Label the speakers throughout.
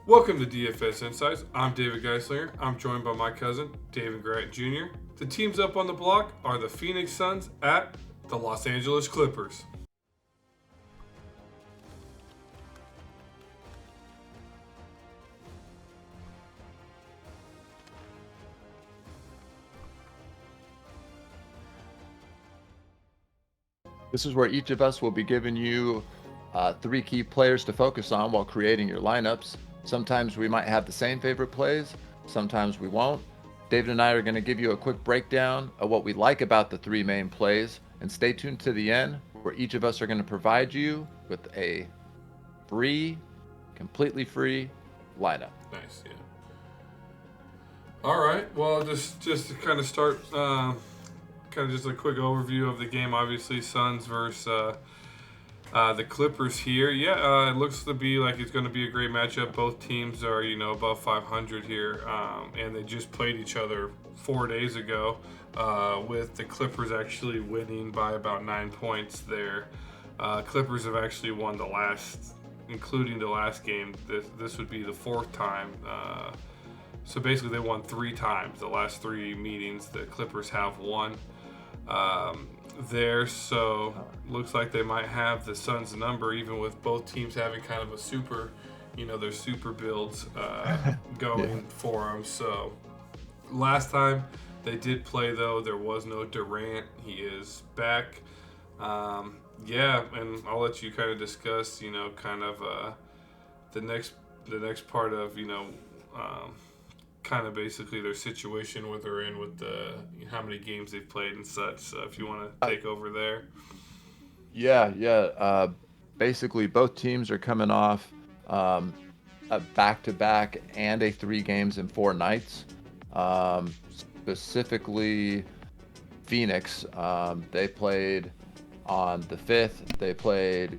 Speaker 1: Welcome to DFS Insights. I'm David Geislinger. I'm joined by my cousin, David Grant Jr. The teams up on the block are the Phoenix Suns at the Los Angeles Clippers.
Speaker 2: This is where each of us will be giving you three key players to focus on while creating your lineups. Sometimes we might have the same favorite plays, sometimes we won't. David and I are going to give you a quick breakdown of what we like about the three main plays, and stay tuned to the end where each of us are going to provide you with a free, completely free lineup.
Speaker 1: Nice, yeah. All right. Well, just to kind of start, kind of just a quick overview of the game. Obviously, Suns versus the Clippers here. Yeah, it looks to be like it's going to be a great matchup. Both teams are, above 500 here, and they just played each other 4 days ago, with the Clippers actually winning by about 9 points there. Clippers have actually won the last, including the last game. This would be the fourth time. So basically, they won 3 times. The last 3 meetings, the Clippers have won. There, so looks like they might have the Suns' number, even with both teams having kind of a super, their super builds going for them. So last time they did play, though, there was no Durant. He is back. Yeah, and I'll let you kind of discuss, the next part of, kind of basically their situation where they're in with the how many games they've played and such. So if you want to take over there.
Speaker 2: Yeah. Basically, both teams are coming off a back-to-back and a 3 games in 4 nights. Specifically, Phoenix, they played on the 5th. They played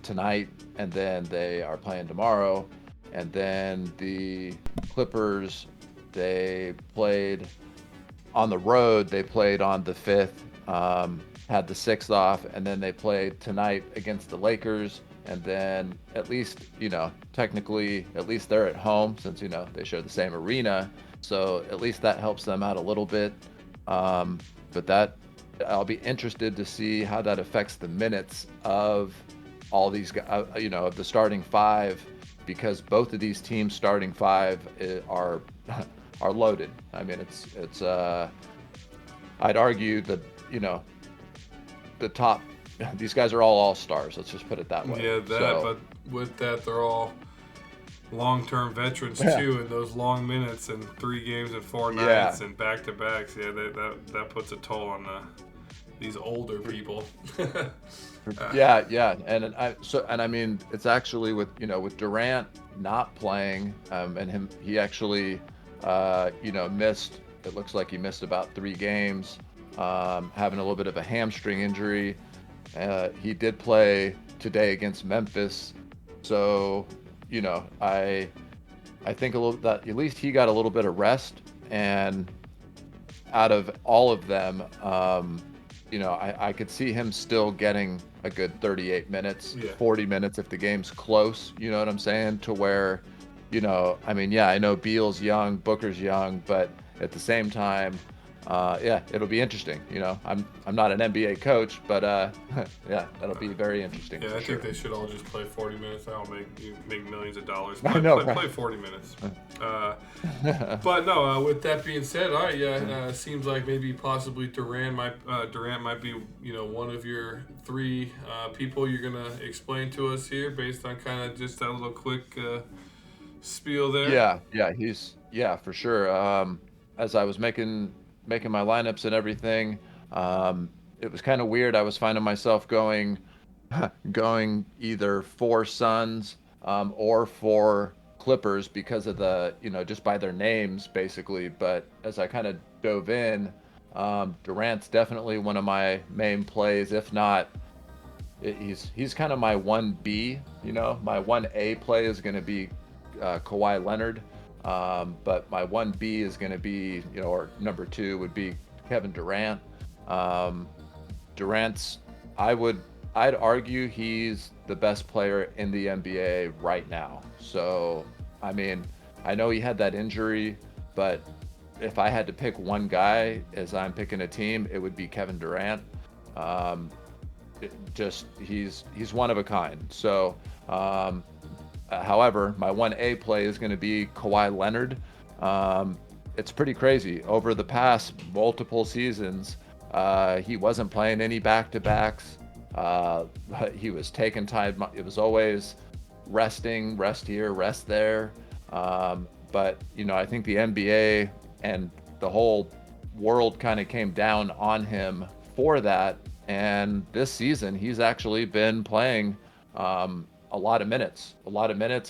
Speaker 2: tonight, and then they are playing tomorrow. And then the Clippers, they played on the road. They played on the 5th, had the 6th off, and then they played tonight against the Lakers. And then at least, technically, at least they're at home since, they share the same arena. So at least that helps them out a little bit. But that, I'll be interested to see how that affects the minutes of all these guys, of the starting 5. Because both of these teams' starting 5 are loaded. I mean, it's I'd argue that the top. These guys are all stars. Let's just put it that way.
Speaker 1: Yeah, but with that, they're all long-term veterans too, in those long minutes and 3 games and 4 nights and back-to-backs. Yeah, that puts a toll on these older people.
Speaker 2: Yeah, and I mean, it's actually with Durant not playing, and he actually missed. It looks like he missed about 3 games, having a little bit of a hamstring injury. He did play today against Memphis, so I think a little that at least he got a little bit of rest, and out of all of them, I could see him still getting a good 38 minutes, 40 minutes if the game's close. You know what I'm saying? To where, I mean, yeah, I know Beal's young, Booker's young, but at the same time, it'll be interesting. I'm not an NBA coach, but yeah, that'll be very interesting.
Speaker 1: Yeah, I think they should all just play 40 minutes. That'll make millions of dollars.
Speaker 2: I know,
Speaker 1: play 40 minutes. But no, with that being said, all right, seems like maybe possibly Durant might be one of your 3 people you're gonna explain to us here based on kind of just that little quick spiel there.
Speaker 2: Yeah, for sure. As I was making my lineups and everything, it was kind of weird. I was finding myself going either for Suns or for Clippers because of the just by their names basically. But as I kind of dove in, Durant's definitely one of my main plays. If not, he's kind of my 1B. My 1A play is going to be Kawhi Leonard. But my 1B is going to be, or number 2 would be Kevin Durant. Durant's, I would I'd argue he's the best player in the NBA right now. So, I mean, I know he had that injury, but if I had to pick one guy as I'm picking a team, it would be Kevin Durant. Um, he's one of a kind. So, however, my 1A play is going to be Kawhi Leonard. Um, it's pretty crazy. Over the past multiple seasons, he wasn't playing any back-to-backs. He was taking time. It was always resting, rest here, rest there. But, I think the NBA and the whole world kind of came down on him for that. And this season, he's actually been playing a lot of minutes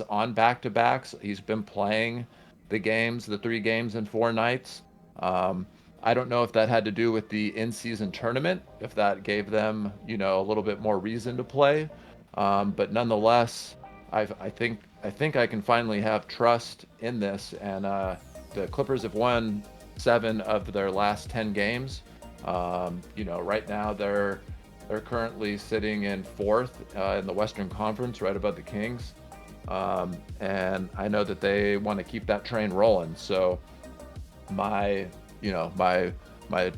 Speaker 2: on back-to-backs. He's been playing the 3 games in 4 nights. Um, I don't know if that had to do with the in-season tournament, if that gave them, a little bit more reason to play. But nonetheless, I think I can finally have trust in this. And the Clippers have won 7 of their last 10 games. Right now they're currently sitting in 4th in the Western Conference, right above the Kings. And I know that they want to keep that train rolling. So my my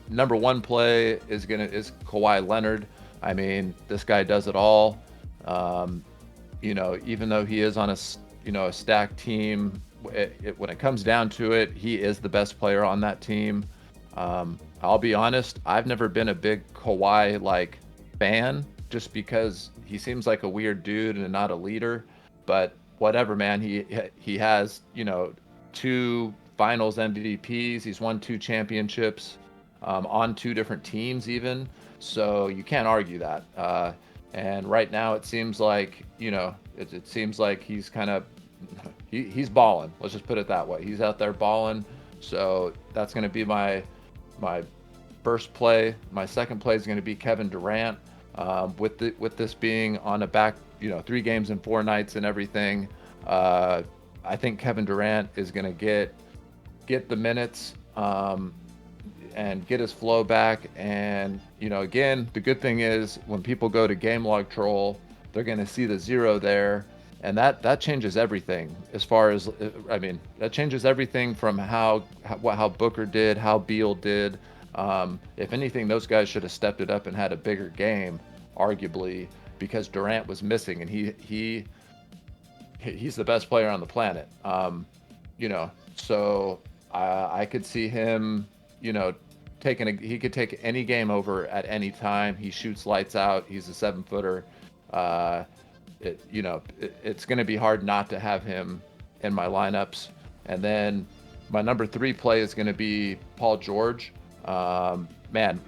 Speaker 2: number one play is Kawhi Leonard. I mean, this guy does it all. Even though he is on a stacked team, when it comes down to it, he is the best player on that team. I'll be honest, I've never been a big Kawhi fan, just because he seems like a weird dude and not a leader. But whatever, man. He has 2 Finals MVPs. He's won 2 championships on 2 different teams, even. So you can't argue that. And right now, it seems like it seems like he's kind of he's balling. Let's just put it that way. He's out there balling. So that's going to be my first play. My second play is going to be Kevin Durant. With this being on a back, 3 games in 4 nights and everything, I think Kevin Durant is going to get the minutes and get his flow back. And again, the good thing is when people go to game log troll, they're going to see the 0 there, and that changes everything. As far as that changes everything from how Booker did, how Beal did. If anything, those guys should have stepped it up and had a bigger game, arguably, because Durant was missing, and he's the best player on the planet. So I could see him, he could take any game over at any time. He shoots lights out. He's a 7-footer. It's going to be hard not to have him in my lineups. And then my number 3 play is going to be Paul George. Man,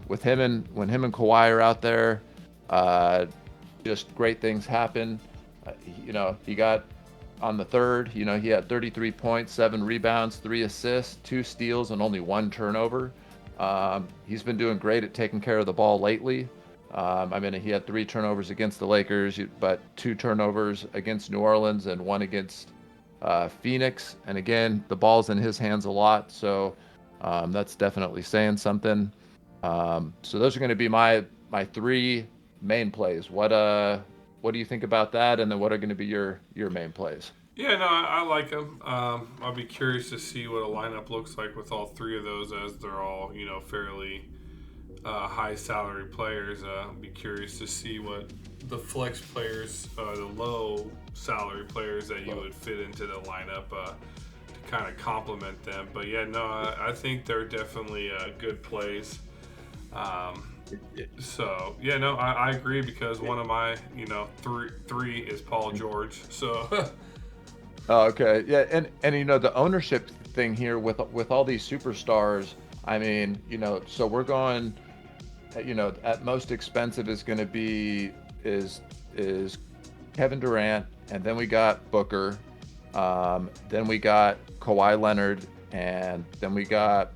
Speaker 2: with him and when him and Kawhi are out there, just great things happen. He got on the third, he had 33 points, 7 rebounds, 3 assists, 2 steals, and only 1 turnover. He's been doing great at taking care of the ball lately. He had 3 turnovers against the Lakers, but 2 turnovers against New Orleans and 1 against Phoenix. And again, the ball's in his hands a lot, so that's definitely saying something. So those are going to be my 3 main plays. What do you think about that? And then what are going to be your main plays?
Speaker 1: Yeah, no, I like them. I'll be curious to see what a lineup looks like with all 3 of those, as they're all fairly high salary players. I'll be curious to see what the flex players, the low salary players that you would fit into the lineup to kind of complement them. But yeah, no, I think they're definitely good plays. So yeah, no, I agree, because one of my three is Paul George. So
Speaker 2: Oh, okay, yeah, and the ownership thing here with all these superstars. So we're going. At most expensive is going to be is Kevin Durant, and then we got Booker, then we got Kawhi Leonard, and then we got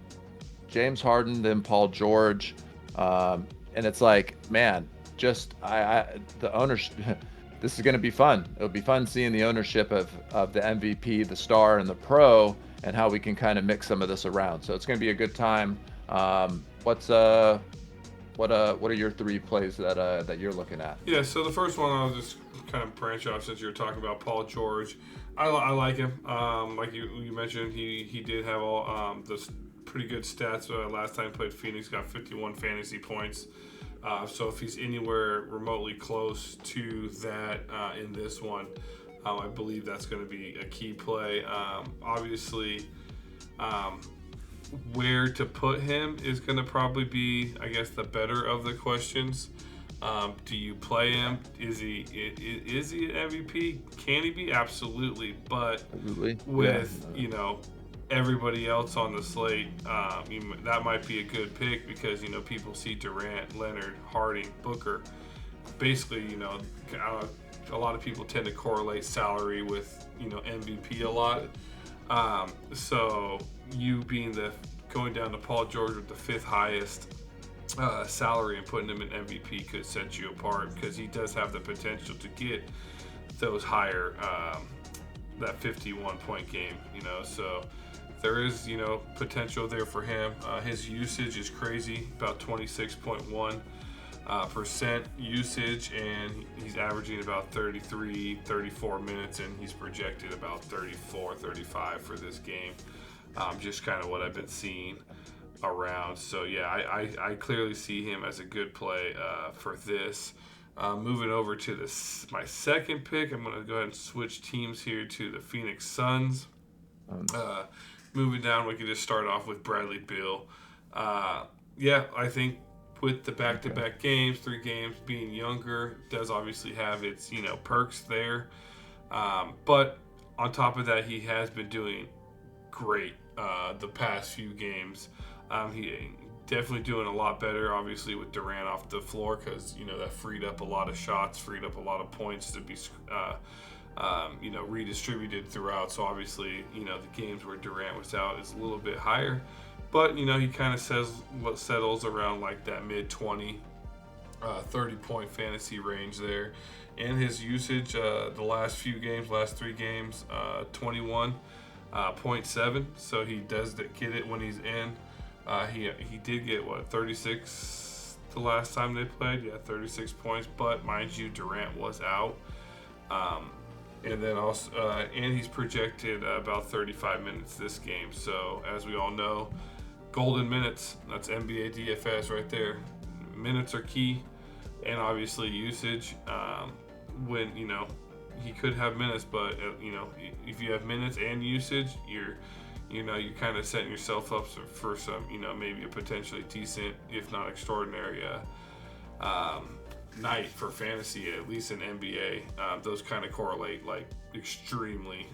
Speaker 2: James Harden, then Paul George. And it's like, man, the ownership. This is going to be fun. It'll be fun seeing the ownership of the MVP, the star, and the pro, and how we can kind of mix some of this around. So it's going to be a good time. What are your 3 plays that you're looking at?
Speaker 1: Yeah, so the first one I'll just kind of branch off since you were talking about Paul George. I like him. Like you mentioned, he did have all those pretty good stats. Last time he played Phoenix, got 51 fantasy points. So if he's anywhere remotely close to that in this one, I believe that's going to be a key play. Obviously, where to put him is going to probably be, I guess, the better of the questions. Do you play him? Is he an MVP? Can he be? Absolutely. But with everybody else on the slate, that might be a good pick because people see Durant, Leonard, Harding, Booker. Basically, a lot of people tend to correlate salary with MVP a lot. So you going down to Paul George with the 5th highest salary and putting him in MVP could set you apart because he does have the potential to get those higher, that 51-point game, so there is, potential there for him. His usage is crazy, about 26.1% usage, and he's averaging about 34 minutes, and he's projected about 35 for this game. Just kind of what I've been seeing around. So yeah, I clearly see him as a good play for this. Moving over to my second pick, I'm going to go ahead and switch teams here to the Phoenix Suns. Moving down, we can just start off with Bradley Beal. Yeah, I think with the back-to-back games, 3 games, being younger does obviously have its perks there. But on top of that, he has been doing great the past few games. He definitely doing a lot better, obviously, with Durant off the floor because, that freed up a lot of shots, freed up a lot of points to be, redistributed throughout. So, obviously, the games where Durant was out is a little bit higher. But, he kind of settles around like that mid-20, 30-point fantasy range there. And his usage, the last 3 games, 21.7. So he does get it when he's in. He did get 36 the last time they played. Yeah, 36 points. But mind you, Durant was out. And then also, and he's projected about 35 minutes this game. So as we all know, golden minutes. That's NBA DFS right there. Minutes are key, and obviously usage. When he could have minutes, but if you have minutes and usage, you're kind of setting yourself up for some, maybe a potentially decent, if not extraordinary, night for fantasy, at least in NBA. Those kind of correlate like extremely.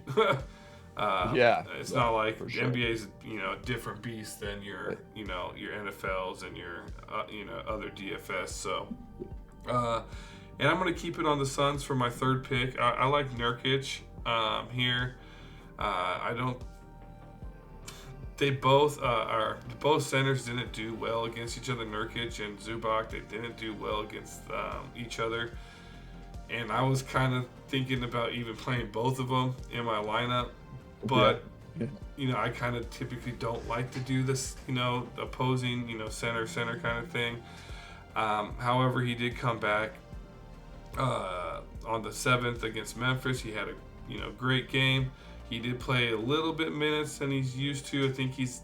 Speaker 1: It's not like the
Speaker 2: sure.
Speaker 1: NBA is a different beast than your NFLs and your other DFS. So. And I'm going to keep it on the Suns for my third pick. I like Nurkic here. Both centers didn't do well against each other. Nurkic and Zubac, they didn't do well against each other. And I was kind of thinking about even playing both of them in my lineup. But, I kind of typically don't like to do this, opposing, center kind of thing. However, he did come back on the 7th against Memphis. He had a great game. He did play a little bit minutes than he's used to. I think he's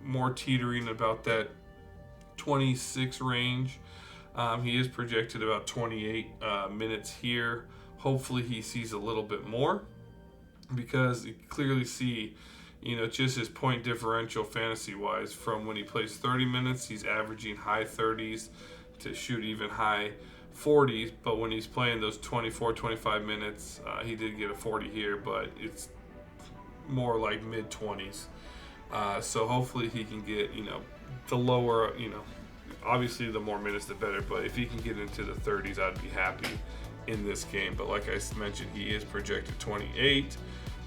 Speaker 1: more teetering about that 26 range. He is projected about 28 minutes here. Hopefully he sees a little bit more because you clearly see just his point differential fantasy wise from when he plays 30 minutes, he's averaging high 30s to shoot even high 40s, but when he's playing those 24-25 minutes, he did get a 40 here, but it's more like mid 20s. So hopefully he can get the lower, obviously the more minutes the better, but if he can get into the 30s, I'd be happy in this game. But like I mentioned, he is projected 28.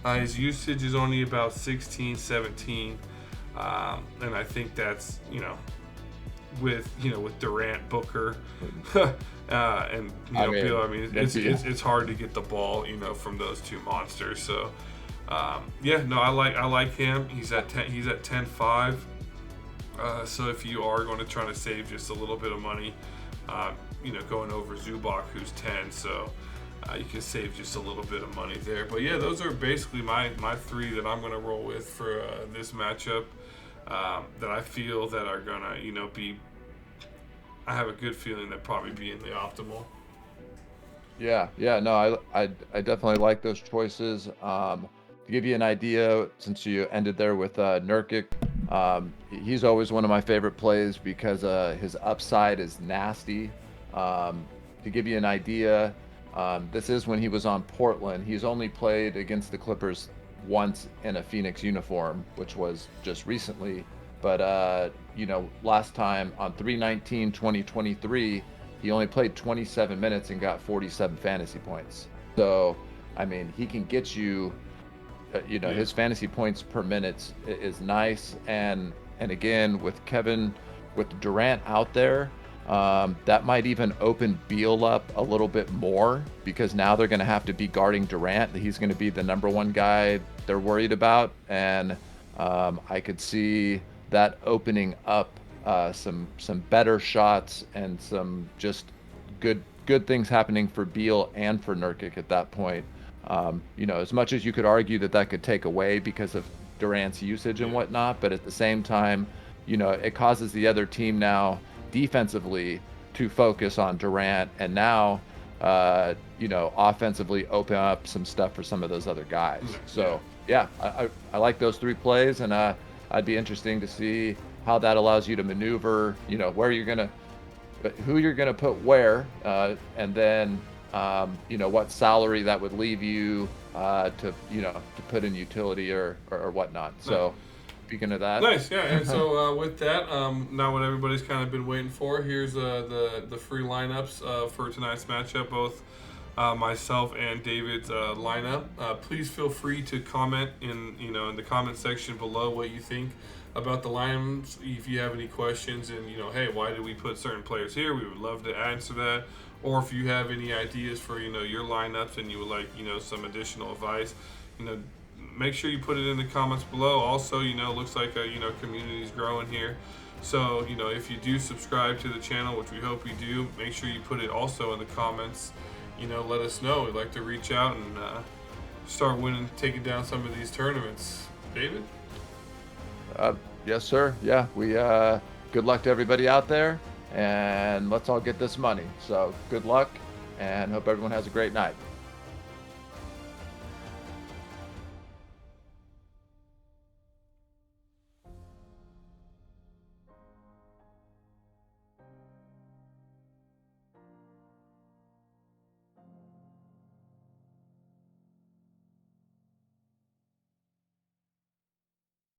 Speaker 1: His usage is only about 16, 17, and I think that's with Durant, Booker, and Beal. I mean, it's hard to get the ball from those two monsters. So I like him. He's at 10.5. So if you are going to try to save just a little bit of money, going over Zubak, who's 10, so you can save just a little bit of money there. But yeah, those are basically my three that I'm going to roll with for this matchup that I feel that are going to, be, I have a good feeling they'll probably be in the optimal.
Speaker 2: Yeah, no, I definitely like those choices. To give you an idea, since you ended there with Nurkic, he's always one of my favorite plays because his upside is nasty. To give you an idea, this is when he was on Portland. He's only played against the Clippers once in a Phoenix uniform, which was just recently. But last time on 3/19/2023, he only played 27 minutes and got 47 fantasy points. So, I mean, he can get you, his fantasy points per minute is nice. And again, with Durant out there, that might even open Beal up a little bit more, because now they're going to have to be guarding Durant. He's going to be the number one guy they're worried about. And I could see that opening up some better shots and some just good things happening for Beal and for Nurkic at that point. As much as you could argue that could take away because of Durant's usage and whatnot, but at the same time, it causes the other team now defensively to focus on Durant, and now offensively open up some stuff for some of those other guys. So yeah, I like those three plays, and I'd be interesting to see how that allows you to maneuver, where you're gonna, who you're gonna put where, and then what salary that would leave you to put in utility or whatnot. So speaking of that,
Speaker 1: nice, yeah. And so with that, now what everybody's kind of been waiting for, here's the free lineups for tonight's matchup. Both myself and David's lineup. Please feel free to comment in the comment section below what you think about the lineups. If you have any questions, and hey, why did we put certain players here? We would love to answer that. Or if you have any ideas for your lineups and you would like some additional advice, make sure you put it in the comments below. Also, looks like community's growing here. So if you do subscribe to the channel, which we hope you do, make sure you put it also in the comments. Let us know. We'd like to reach out and start winning, taking down some of these tournaments. David?
Speaker 2: Yes, sir. Yeah, we good luck to everybody out there, and let's all get this money. So good luck, and hope everyone has a great night.